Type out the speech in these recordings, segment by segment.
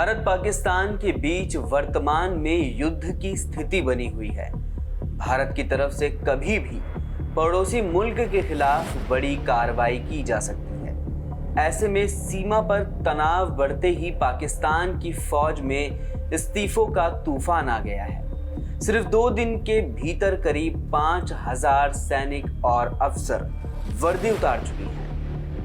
भारत पाकिस्तान के बीच वर्तमान में युद्ध की स्थिति बनी हुई है। भारत की तरफ से कभी भी पड़ोसी मुल्क के खिलाफ बड़ी कार्रवाई की जा सकती है। ऐसे में सीमा पर तनाव बढ़ते ही पाकिस्तान की फौज में इस्तीफों का तूफान आ गया है। सिर्फ 2 दिन के भीतर करीब 5000 सैनिक और अफसर वर्दी उतार चुकी हैं।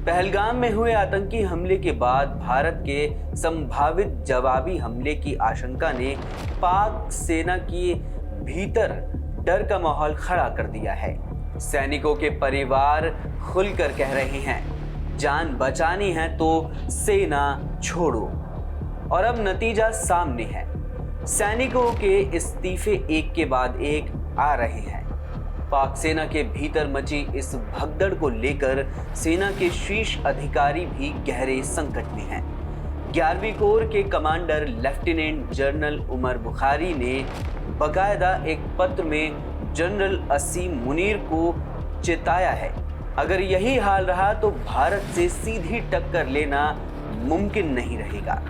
पहलगाम में हुए आतंकी हमले के बाद भारत के संभावित जवाबी हमले की आशंका ने पाक सेना के भीतर डर का माहौल खड़ा कर दिया है। सैनिकों के परिवार खुलकर कह रहे हैं, जान बचानी है तो सेना छोड़ो। और अब नतीजा सामने है। सैनिकों के इस्तीफे एक के बाद एक आ रहे हैं। पाक सेना के भीतर मची इस भगदड़ को लेकर सेना के शीर्ष अधिकारी भी गहरे संकट में हैं। 11वीं कोर के commander lieutenant general Umar Bukhari ने बाकायदा एक पत्र में जनरल असीम मुनीर को चेताया है, अगर यही हाल रहा तो भारत से सीधी टक्कर लेना मुमकिन नहीं रहेगा।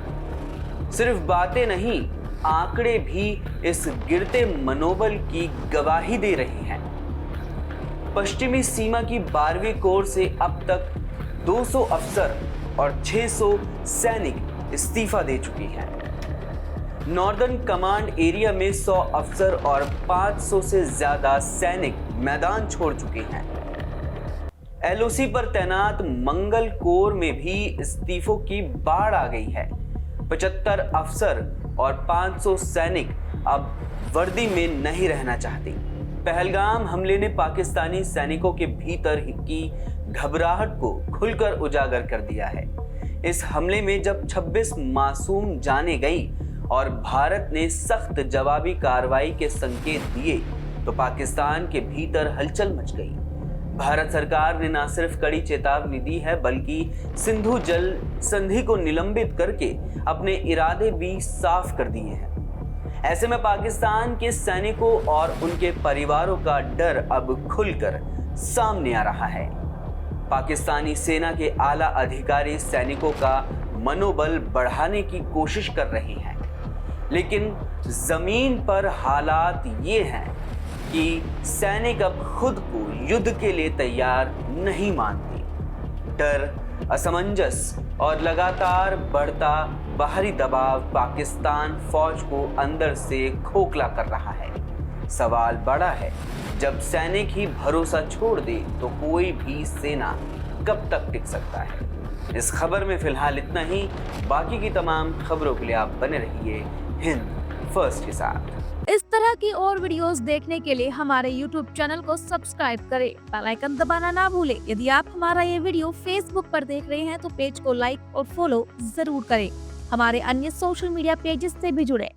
सिर्फ बातें नहीं, आंकड़े भी इस गिरते मनोबल की गवाही दे रहे हैं। पश्चिमी सीमा की 12वीं कोर से अब तक 200 अफसर और 600 सैनिक इस्तीफा दे चुकी हैं। नॉर्दर्न कमांड एरिया में 100 अफसर और 500 से ज्यादा सैनिक मैदान छोड़ चुके हैं। एलओसी पर तैनात मंगल कोर में भी इस्तीफों की बाढ़ आ गई है। 75 अफसर और 500 सैनिक अब वर्दी में नहीं रहना चाहते। पहलगाम हमले ने पाकिस्तानी सैनिकों के भीतर की घबराहट को खुलकर उजागर कर दिया है। इस हमले में जब 26 मासूम जाने गई और भारत ने सख्त जवाबी कार्रवाई के संकेत दिए तो पाकिस्तान के भीतर हलचल मच गई। भारत सरकार ने न सिर्फ कड़ी चेतावनी दी है बल्कि सिंधु जल संधि को निलंबित करके अपने इरादे भी साफ कर दिए हैं। ऐसे में पाकिस्तान के सैनिकों और उनके परिवारों का डर अब खुलकर सामने आ रहा है। पाकिस्तानी सेना के आला अधिकारी सैनिकों का मनोबल बढ़ाने की कोशिश कर रहे हैं, लेकिन जमीन पर हालात ये हैं कि सैनिक अब खुद को युद्ध के लिए तैयार नहीं मानते। डर, असमंजस और लगातार बढ़ता बाहरी दबाव पाकिस्तान फौज को अंदर से खोखला कर रहा है। सवाल बड़ा है, जब सैनिक ही भरोसा छोड़ दे तो कोई भी सेना कब तक टिक सकता है। इस खबर में फिलहाल इतना ही। बाकी की तमाम खबरों के लिए आप बने रहिए हिंद फर्स्ट के साथ। इस तरह की और वीडियोस देखने के लिए हमारे YouTube चैनल को सब्सक्राइब करें, बेल आइकन दबाना ना भूलें। यदि आप हमारा ये वीडियो Facebook पर देख रहे हैं तो पेज को लाइक और फॉलो जरूर करें। हमारे अन्य सोशल मीडिया पेजेस से भी जुड़े।